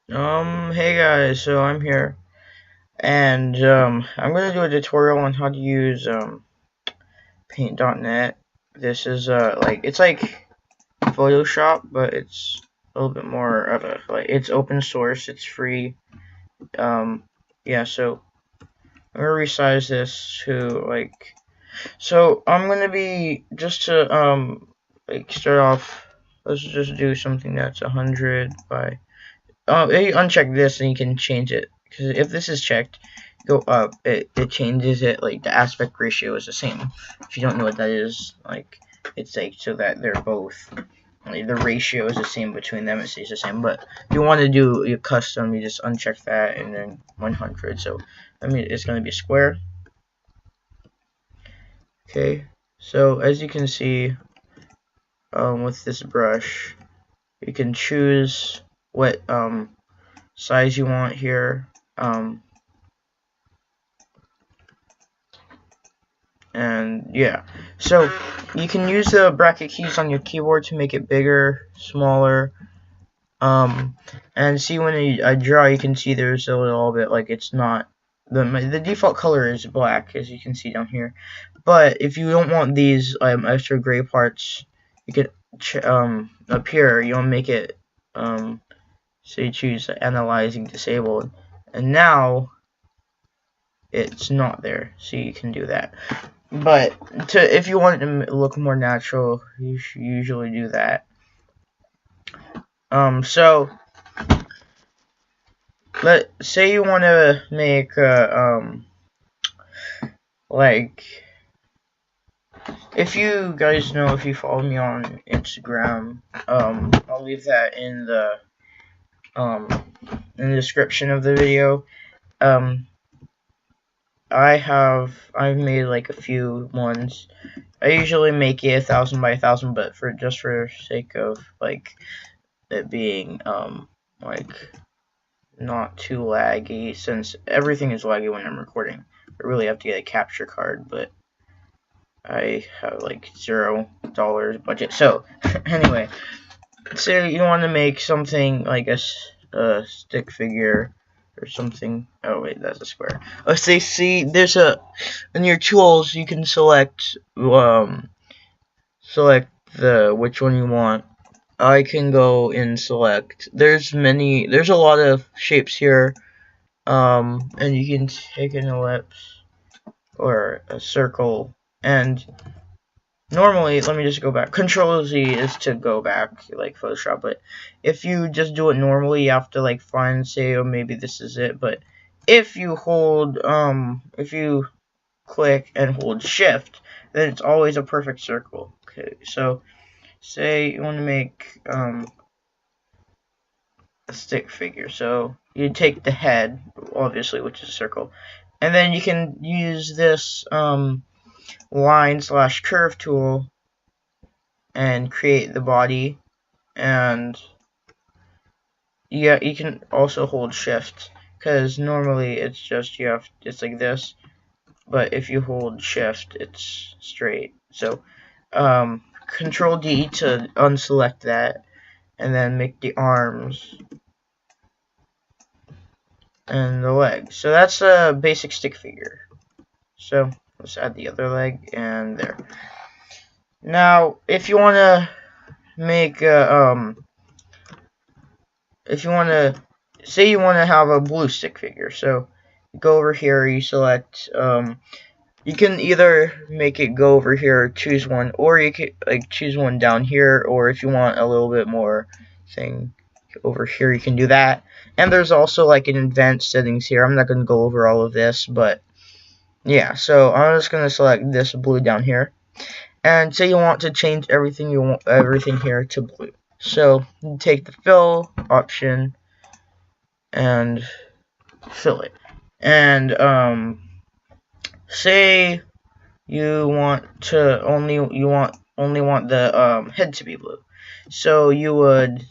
Hey guys, so I'm here, and I'm gonna do a tutorial on how to use PaintDotNet. This is it's like Photoshop, but it's a little bit more of a it's open source, it's free. Um, yeah, so I'm gonna resize this to so I'm gonna be just to start off. Let's just do something that's 100 by. If you uncheck this, and you can change it. Because if this is checked, go up, it changes it. Like the aspect ratio is the same. If you don't know what that is, it's like so that they're both. Like, the ratio is the same between them. It stays the same. But if you want to do your custom, you just uncheck that and then 100. So it's gonna be a square. Okay. So as you can see, with this brush, you can choose what size you want here. And yeah, so you can use the bracket keys on your keyboard to make it bigger, smaller. And see when I draw, you can see there's a little bit like it's not the default color is black, as you can see down here. But if you don't want these extra gray parts, you could up here you want to make it so you choose analyzing disabled, and now it's not there, so you can do that. But if you want it to look more natural, you should usually do that. So let's say you want to make like if you guys know, if you follow me on Instagram, I'll leave that um in the description of the video. I've made like a few ones. I usually make it 1,000 by 1,000, but for sake of like it being not too laggy, since everything is laggy when I'm recording. I really have to get a capture card, but I have like $0 budget. So anyway, so you want to make something like a stick figure or something. Oh wait, that's a square. Oh, so see, there's in your tools you can select the which one you want. I can go and select. There's a lot of shapes here. And you can take an ellipse or a circle, and normally, let me just go back. Control Z is to go back, like Photoshop, but if you just do it normally, you have to like find, say, oh, maybe this is it. But if you if you click and hold Shift, then it's always a perfect circle. Okay, so say you want to make a stick figure, so you take the head, obviously, which is a circle, and then you can use this line/curve tool and create the body. And yeah, you can also hold Shift, because normally it's just it's like this, but if you hold Shift, it's straight. So Control D to unselect that, and then make the arms and the legs. So that's a basic stick figure. So let's add the other leg, and there. Now, if you want to make if you want to say you want to have a blue stick figure, so you go over here, you select you can either make it go over here, choose one, or you can like choose one down here, or if you want a little bit more thing over here, you can do that. And there's also like an advanced settings here. I'm not going to go over all of this, but yeah, so I'm just going to select this blue down here, and say you want to change everything here to blue. So you take the fill option and fill it, and say you want to only want the head to be blue. So you would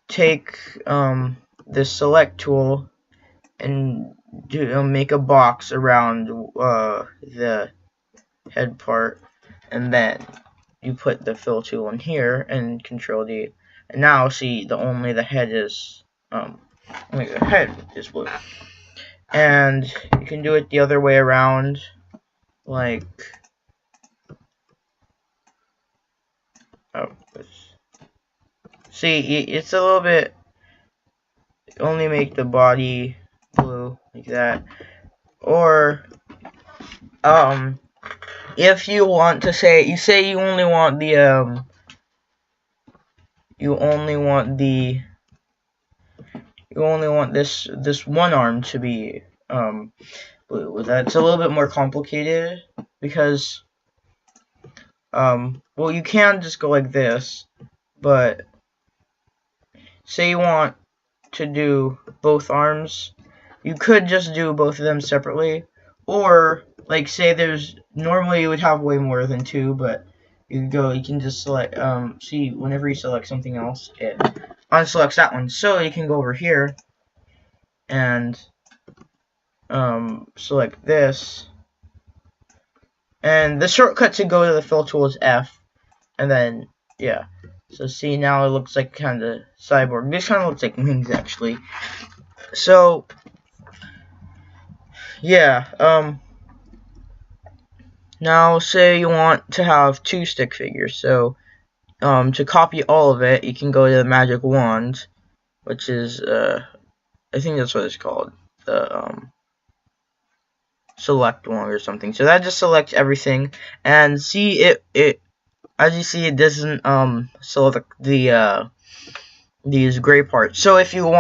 take the select tool and make a box around the head part, and then you put the fill tool in here and Control D, And now see, only the head is blue. And you can do it the other way around, like see, it's a little bit. Only make the body blue like that, or if you want to say you only want the you only want this one arm to be blue. That's a little bit more complicated because well, you can just go like this, but say you want to do both arms, you could just do both of them separately, or like say there's normally you would have way more than two, but you can just select see, whenever you select something else, it unselects that one. So you can go over here and select this, and the shortcut to go to the fill tool is F, and then yeah. So see, now it looks like kind of cyborg. This kind of looks like wings actually. So yeah, now say you want to have two stick figures. So to copy all of it, you can go to the magic wand, which is I think that's what it's called, the select one or something. So that just selects everything, and see it as you see, it doesn't select these gray parts. So if you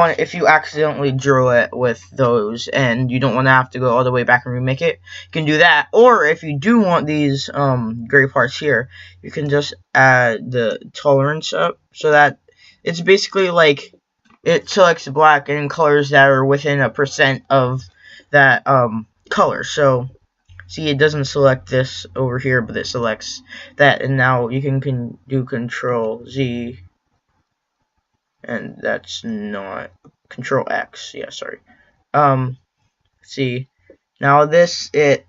accidentally drew it with those and you don't want to have to go all the way back and remake it, you can do that. Or if you do want these gray parts here, you can just add the tolerance up so that it's basically like it selects black and colors that are within a % of that color. So see, it doesn't select this over here, but it selects that, and now you can do Control Z, and that's not Control X. Yeah, sorry. See, now this it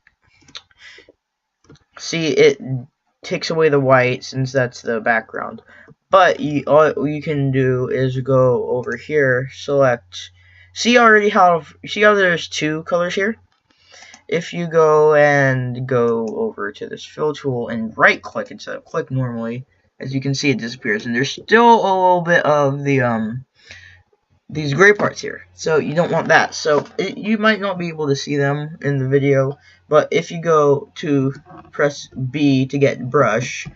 takes away the white since that's the background. But all you can do is go over here, select. See how there's two colors here? If you go over to this fill tool and right click instead of click normally, as you can see, it disappears, and there's still a little bit of the these gray parts here, so you don't want that. So you might not be able to see them in the video, but if you go to press B to get brush,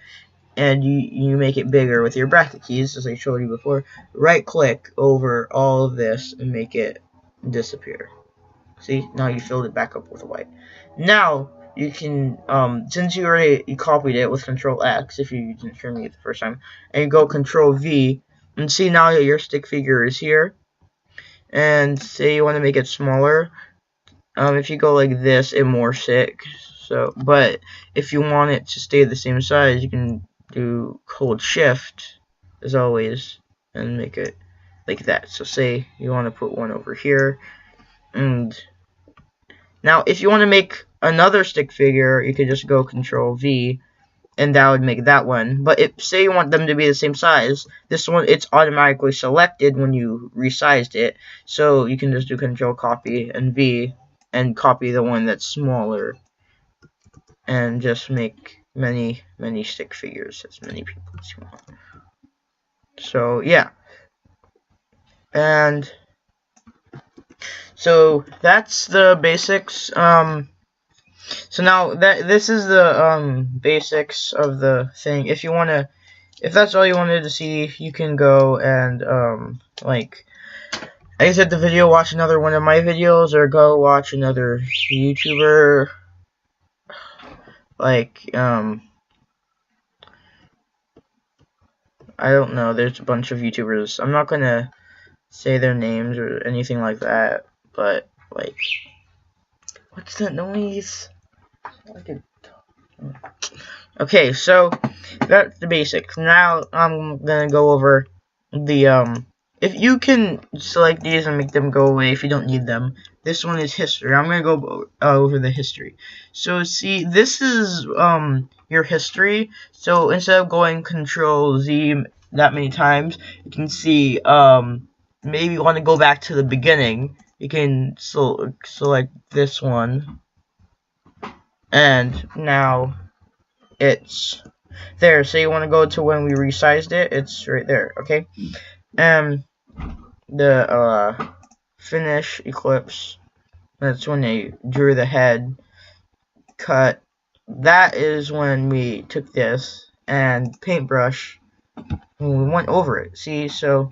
and you make it bigger with your bracket keys, as I showed you before, right click over all of this and make it disappear. See, now you filled it back up with white. Now you can, since you copied it with Control X, if you didn't hear me the first time, and you go Control V, and see now that your stick figure is here, and say you want to make it smaller, if you go like this, it morphs it. So, but if you want it to stay the same size, you can do hold Shift as always and make it like that. So say you want to put one over here, and now if you want to make another stick figure, you could just go Control V, and that would make that one. But if say you want them to be the same size, this one, it's automatically selected when you resized it, so you can just do Control Copy and V and copy the one that's smaller and just make many stick figures, as many people as you want. So yeah, and so that's the basics. So now this is the basics of the thing. If that's all you wanted to see, you can go and like exit the video, watch another one of my videos, or go watch another YouTuber. Like I don't know, there's a bunch of YouTubers. I'm not gonna say their names or anything like that, but like, what's that noise? Okay, so that's the basics. Now I'm gonna go over the if you can select these and make them go away if you don't need them. This one is history. I'm gonna go over the history. So see, this is your history. So instead of going Control Z that many times, you can see maybe you want to go back to the beginning. You can select this one, and now it's there. So you want to go to when we resized it, it's right there, okay? And the finish eclipse, that's when they drew the head cut. That is when we took this and paintbrush and we went over it. See, so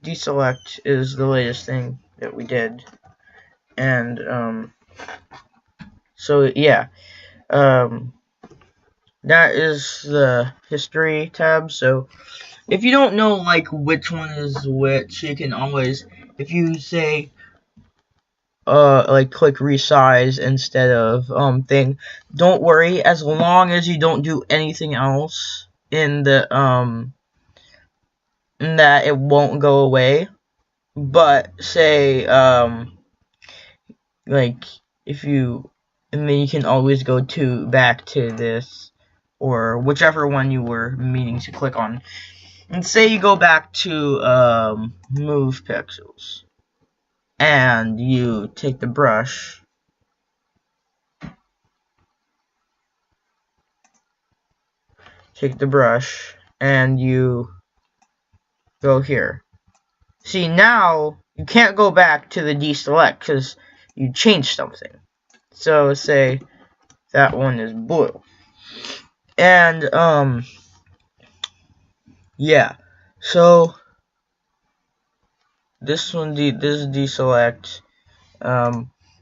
Deselect is the latest thing that we did. And so yeah, that is the history tab. So if you don't know like which one is which, you can always, if you say like click resize instead of thing, don't worry, as long as you don't do anything else in the in that, it won't go away. But say like if you, and then you can always go to back to this or whichever one you were meaning to click on, and say you go back to move pixels and you take the brush, and you go here. See, now you can't go back to the deselect because you changed something. So say that one is blue. And yeah. So this one, this is deselect.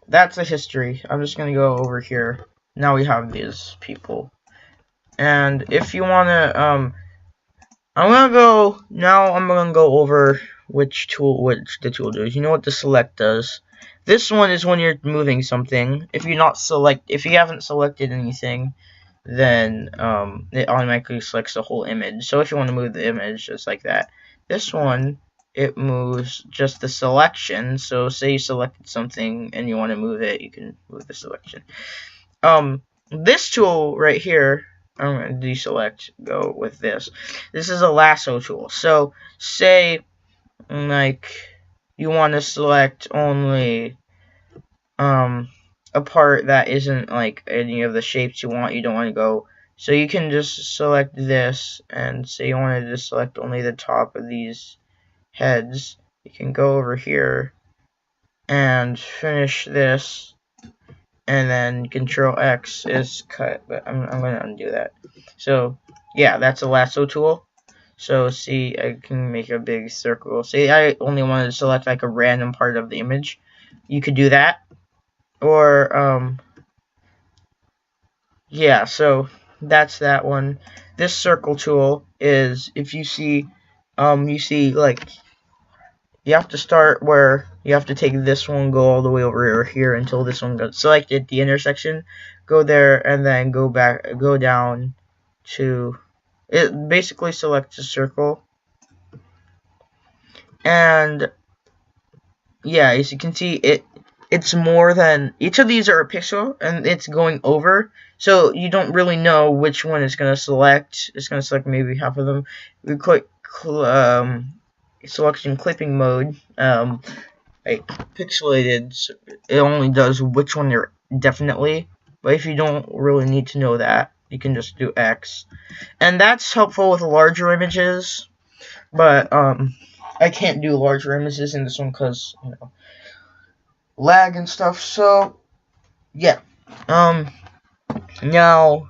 That's the history. I'm just gonna go over here. Now we have these people. And if you wanna I'm gonna go over which the tool does. You know what the select does. This one is when you're moving something. If you haven't selected anything, then it automatically selects the whole image. So if you want to move the image, just like that. This one, it moves just the selection. So say you selected something and you want to move it, you can move the selection. This tool right here, I'm going to deselect, go with this. This is a lasso tool. So say like you want to select only a part that isn't like any of the shapes you want. You don't want to go, so you can just select this and say you wanted to select only the top of these heads. You can go over here and finish this, and then Control X is cut, but I'm gonna undo that. So yeah, that's a lasso tool. So see, I can make a big circle. Say I only wanted to select like a random part of the image. You could do that. Or yeah, so that's that one. This circle tool is, if you see like you have to start where you have to take this one, go all the way over here until this one gets selected, the intersection, go there, and then go down to it. Basically selects a circle. And yeah, as you can see, it's more than, each of these are a pixel, and it's going over, so you don't really know which one it's going to select. It's going to select maybe half of them. We click selection clipping mode, like pixelated, so it only does which one you're definitely, but if you don't really need to know that, you can just do X. And that's helpful with larger images, but I can't do larger images in this one because, you know, lag and stuff. So yeah, now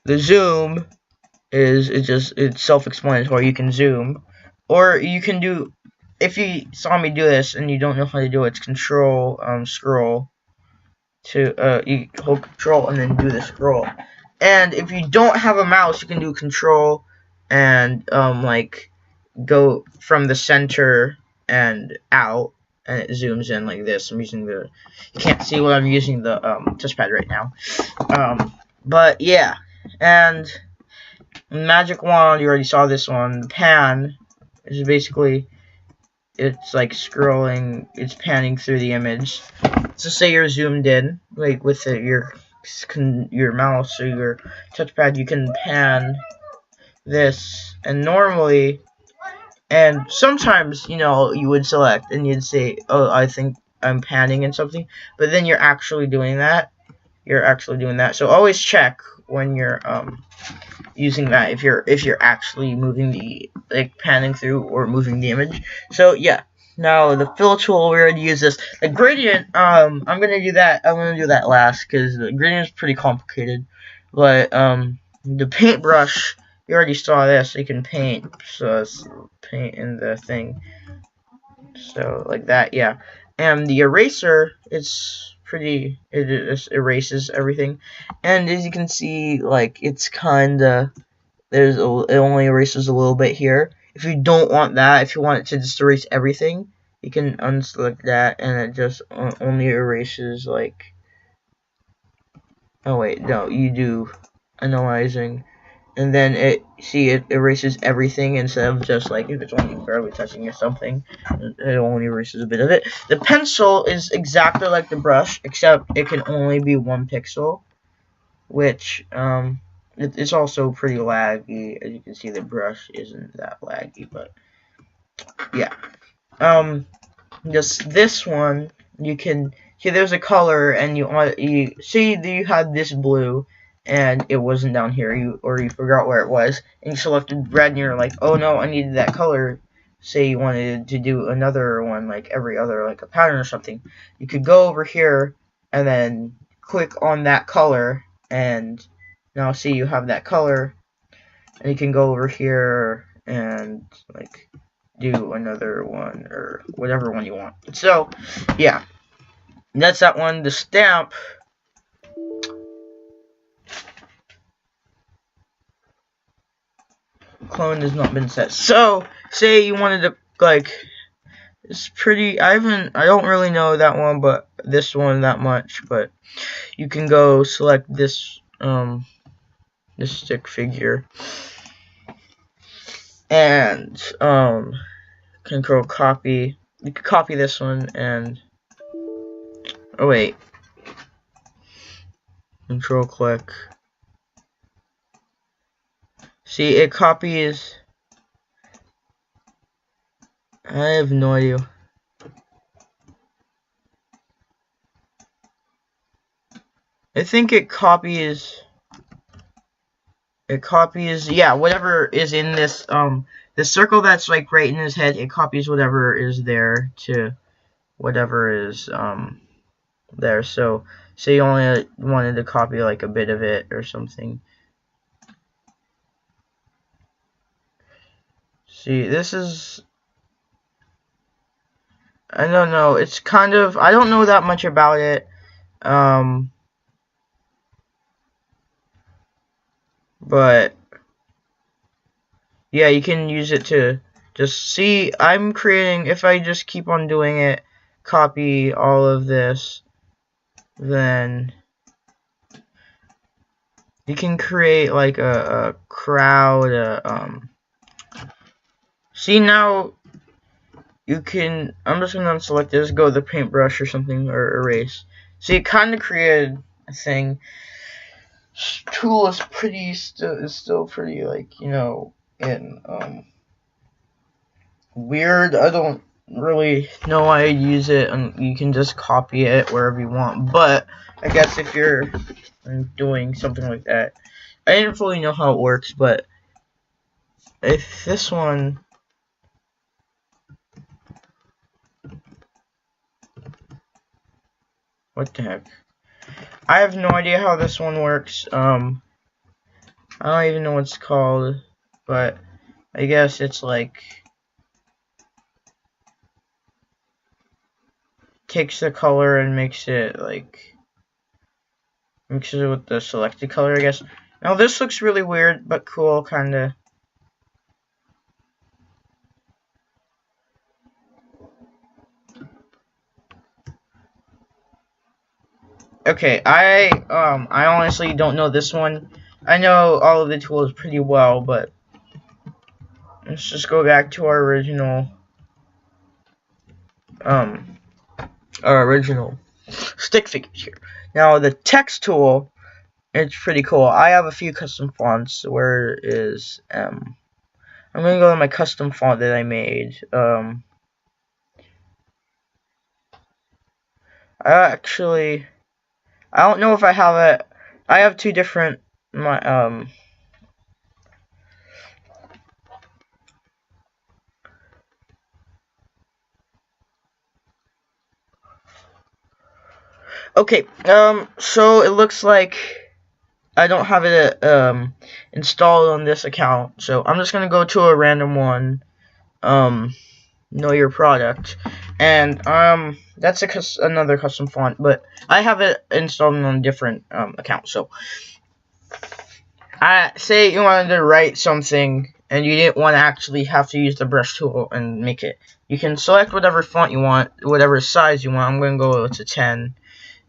the zoom is, it's self-explanatory. You can zoom, or you can do, if you saw me do this and you don't know how to do it, it's Control scroll to you hold Control and then do the scroll. And if you don't have a mouse, you can do Control and like go from the center and out, and it zooms in like this. I'm using the, you can't see what I'm using the touchpad right now. But yeah, and magic wand, you already saw this one. Pan is basically, it's like scrolling, it's panning through the image. So say you're zoomed in, like with your mouse or your touchpad, you can pan this, and normally, and sometimes, you know, you would select and you'd say, oh, I think I'm panning and something, but then you're actually doing that. So always check when you're using that, if you're actually moving the, like, panning through or moving the image. So yeah. Now the fill tool, we already use this. The gradient, I'm gonna do that last, because the gradient is pretty complicated. But the paintbrush, you already saw this. You can paint, so it's paint in the thing. So like that, yeah. And the eraser, it erases everything. And as you can see, like, it's kinda, it only erases a little bit here. If you don't want that, if you want it to just erase everything, you can unselect that, and it just only erases, like, oh wait, no, you do analyzing, and then it erases everything instead of just, like, if it's only barely touching or something, it only erases a bit of it. The pencil is exactly like the brush, except it can only be 1 pixel, which it's also pretty laggy. As you can see, the brush isn't that laggy, but yeah. Just this one, you can see there's a color, and you see that you had this blue, and it wasn't down here, you forgot where it was, and you selected red, and you're like, oh no, I needed that color. Say you wanted to do another one, like every other, like a pattern or something. You could go over here and then click on that color, and now see you have that color, and you can go over here and, like, do another one, or whatever one you want. So yeah, that's that one. The stamp, clone has not been set. So say you wanted to, like, it's pretty, I don't really know that one, but this one that much, but you can go select this this stick figure, and control copy. You can copy this one, and oh wait, control click. See, it copies. I have no idea. I think it copies. Yeah, whatever is in this the circle that's, like, right in his head. It copies whatever is there to whatever is there. So say you only wanted to copy, like, a bit of it or something. See, this is, I don't know, it's kind of, I don't know that much about it, but yeah, you can use it to just see. I'm creating, if I just keep on doing it, copy all of this, then you can create, like, a crowd. See, now you can, I'm just gonna unselect this, go to the paintbrush or something, or erase. See, it kind of created a thing. This tool is still pretty, like, you know, in weird. I don't really know why I use it, and you can just copy it wherever you want. But I guess if you're doing something like that, I didn't fully know how it works. But if this one, what the heck? I have no idea how this one works. I don't even know what it's called, but I guess it's like, takes the color and makes it, like, mixes it with the selected color, I guess. Now this looks really weird, but cool, kinda. Okay, I honestly don't know this one. I know all of the tools pretty well, but let's just go back to our original stick figures here. Now the text tool it's pretty cool. I have a few custom fonts. Where is I'm gonna go to my custom font that I made. Actually, I don't know if I have it. I have two different Okay, so it looks like I don't have it installed on this account, so I'm just gonna go to a random one, know your product, and that's another custom font, but I have it installed on a different account. So I say you wanted to write something and you didn't want to actually have to use the brush tool and make it. You can select whatever font you want, whatever size you want. I'm gonna go to 10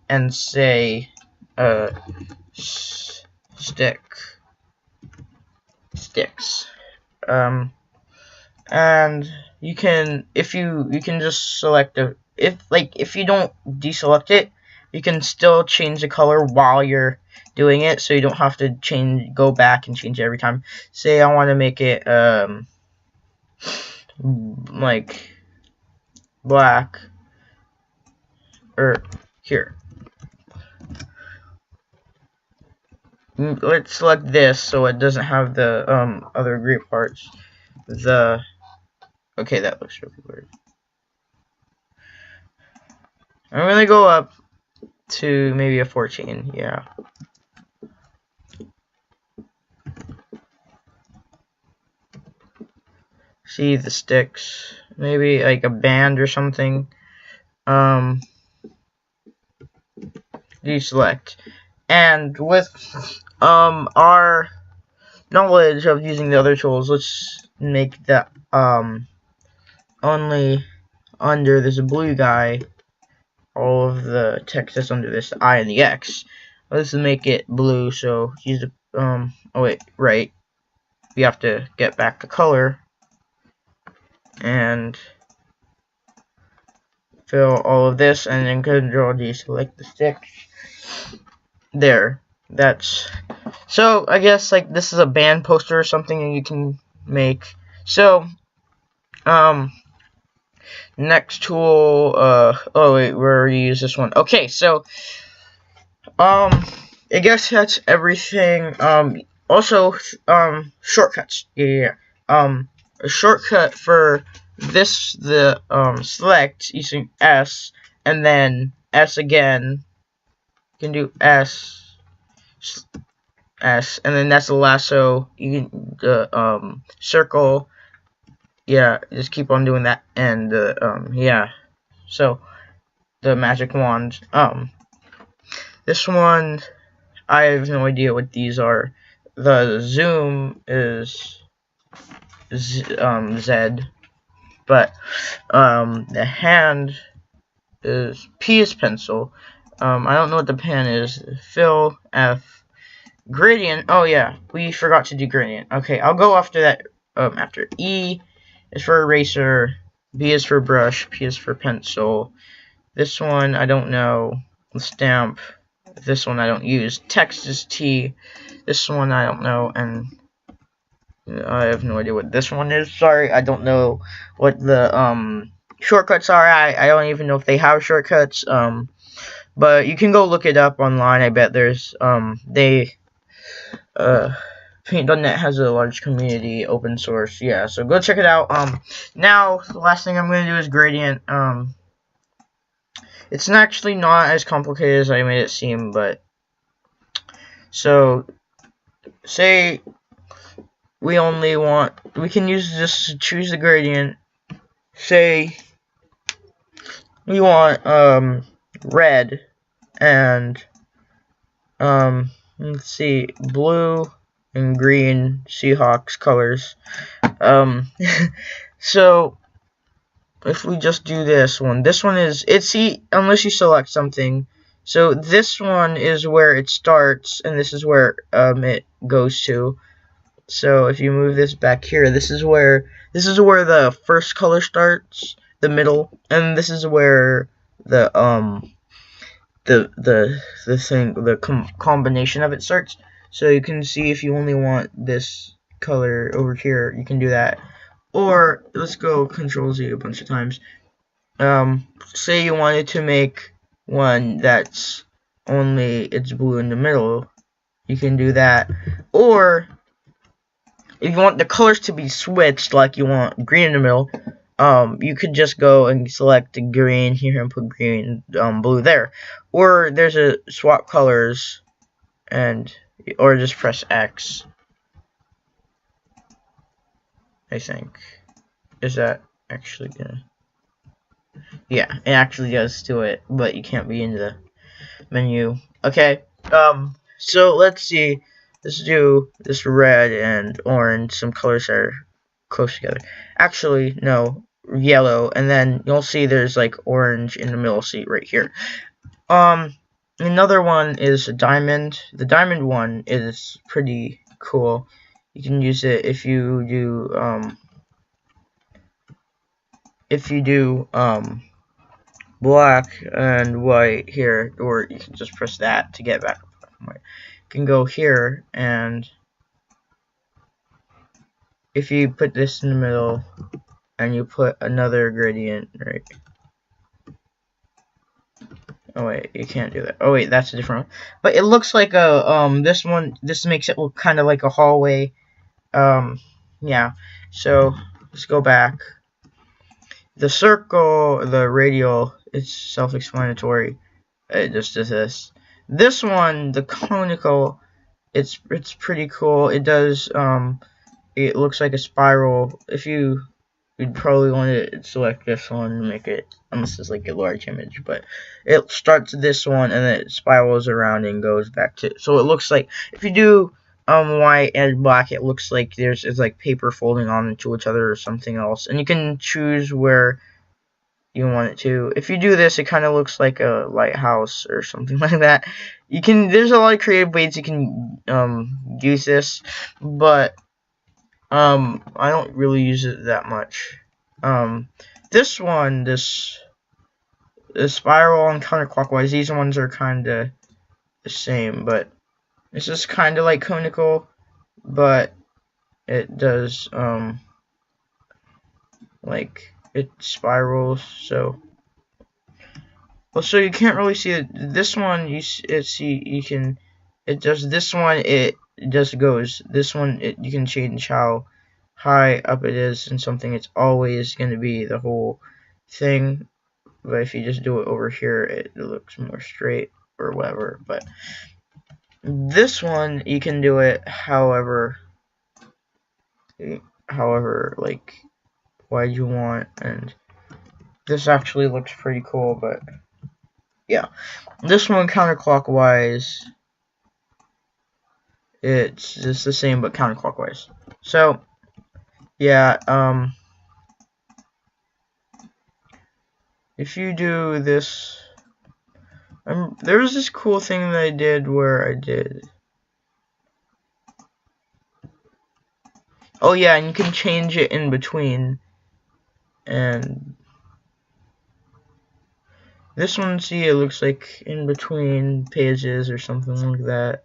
and say sticks, and you can, if you can just select if you don't deselect it, you can still change the color while you're doing it, so you don't have to go back and change it every time. Say I want to make it like black, or here. Let's select this so it doesn't have the other gray parts. Okay, that looks really weird. I'm gonna go up to maybe a 14. Yeah. See the sticks, maybe like a band or something. Deselect, and with our knowledge of using the other tools, let's make that only under this blue guy, all of the text that's under this I and the X. Let's make it blue. So use the oh wait, right. We have to get back the color and fill all of this, and then Control D, select the stick. There. That's so. I guess like this is a band poster or something you can make. So next tool, oh wait, we already used this one. Okay, so I guess that's everything. Also shortcuts. Yeah. A shortcut for this, the select, using S and then S again. You can do S, and then that's the lasso. You can circle. Yeah, just keep on doing that, and yeah. So the magic wand. This one, I have no idea what these are. The zoom is Z, but the hand is P is pencil. I don't know what the pen is. Fill, F. Gradient. Oh yeah, we forgot to do gradient. Okay, I'll go after that. After E is for eraser, B is for brush, P is for pencil. This one I don't know. Stamp. This one I don't use. Text is T. This one I don't know, and I have no idea what this one is. Sorry, I don't know what the shortcuts are. I don't even know if they have shortcuts. But you can go look it up online. I bet there's PaintDotNet has a large community, open source. Yeah, so go check it out. Now the last thing I'm gonna do is gradient. It's actually not as complicated as I made it seem, but so say we can use this to choose the gradient. Say we want red and let's see, blue and green Seahawks colors. So if we just do this one is, unless you select something. So this one is where it starts, and this is where it goes to. So if you move this back here, this is where the first color starts, the middle, and this is where the combination of it starts. So you can see if you only want this color over here, you can do that. Or let's go Control Z a bunch of times. Say you wanted to make one that's only it's blue in the middle, you can do that. Or if you want the colors to be switched, like you want green in the middle, you could just go and select the green here and put green, blue there. Or there's a swap colors, or just press X. I think. Is that actually gonna? Yeah, it actually does do it, but you can't be in the menu. Okay. So let's see. Let's do this red and orange. Some colors are close together. Actually, no, yellow, and then you'll see there's like orange in the middle seat right here. Another one is a diamond. The diamond one is pretty cool. You can use it if you do black and white here, or you can just press that to get back. You can go here, and if you put this in the middle and you put another gradient right. Oh wait, you can't do that. Oh wait, that's a different one. But it looks like a this makes it look kind of like a hallway. Yeah. So let's go back. The circle, the radial, it's self-explanatory. It just does this. This one, the conical, it's pretty cool. It does it looks like a spiral. If you'd probably want to select this one and make it, unless it's like a large image, but it starts this one and then it spirals around and goes back to, so it looks like if you do white and black, it looks like it's like paper folding onto each other or something else, and you can choose where you want it to. If you do this, it kind of looks like a lighthouse or something like that. There's a lot of creative ways you can use this, but I don't really use it that much. This one, this spiral and counterclockwise, these ones are kind of the same, but it's just kind of like conical, but it does, like, it spirals, so. Well, so you can't really see it. This one, you can, it does, this one, it just goes. This one, you can change how high up it is and something. It's always going to be the whole thing, but if you just do it over here, it looks more straight or whatever. But this one, you can do it however like wide you want, and this actually looks pretty cool. But yeah, this one counterclockwise, it's just the same but counterclockwise. So yeah, if you do this, there was this cool thing that I did where I did. Oh yeah, and you can change it in between. And this one, see, it looks like in between pages or something like that.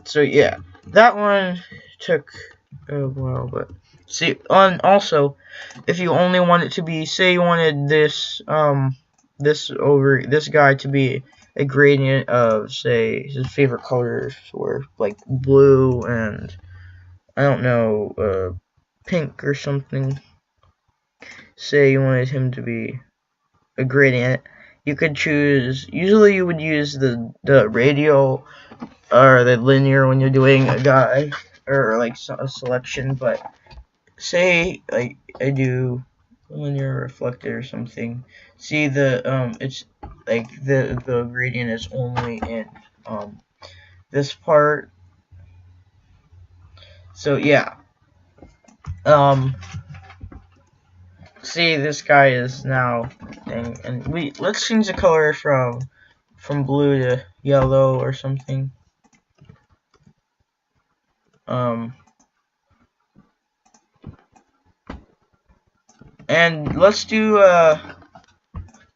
So yeah, that one took a while, but see, also, if you only want it to be, say you wanted this, this guy to be a gradient of, say, his favorite colors were like blue and I don't know, pink or something. Say you wanted him to be a gradient, you could choose. Usually, you would use the radial or the linear when you're doing a guy or like a selection. But say like I do linear reflected or something. See it's like the gradient is only in this part. So yeah. See, this guy is now thing, and let's change the color from blue to yellow or something. And let's do a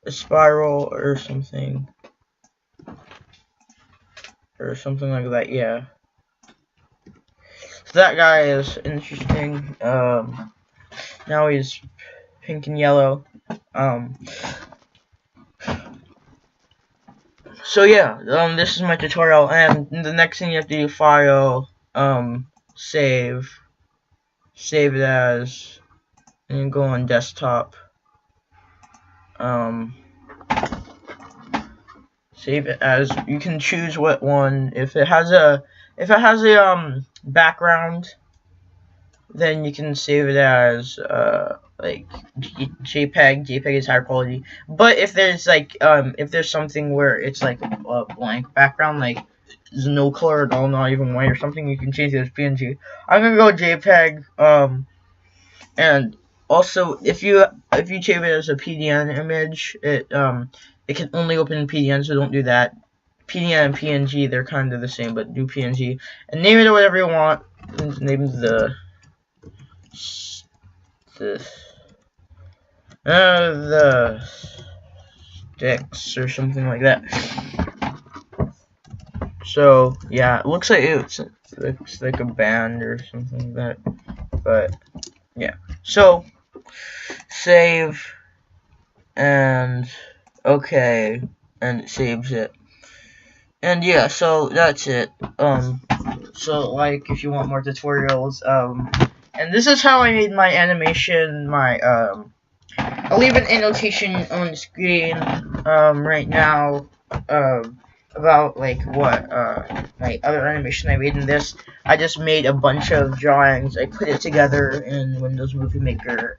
spiral or something. or something like that. Yeah. So that guy is interesting. Now he's pink and yellow. So yeah, this is my tutorial, and the next thing you have to do, file, save it as, and go on desktop, save it as, you can choose what one. If it has a background, then you can save it as like JPEG. JPEG is higher quality. But if there's like if there's something where it's like a blank background, like there's no color at all, not even white or something, you can change it as PNG. I'm gonna go JPEG. And also if you save it as a PDN image, it can only open in PDN, so don't do that. PDN and PNG, they're kind of the same, but do PNG and name it whatever you want. Name the sticks or something like that. So yeah, it looks like it looks like a band or something like that. But yeah, so save and okay, and it saves it. And yeah, so that's it. So like if you want more tutorials, and this is how I made my animation. I'll leave an annotation on the screen right now about like what my other animation I made in this. I just made a bunch of drawings. I put it together in Windows Movie Maker.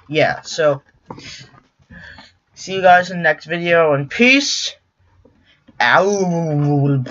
Yeah, so see you guys in the next video, and peace out.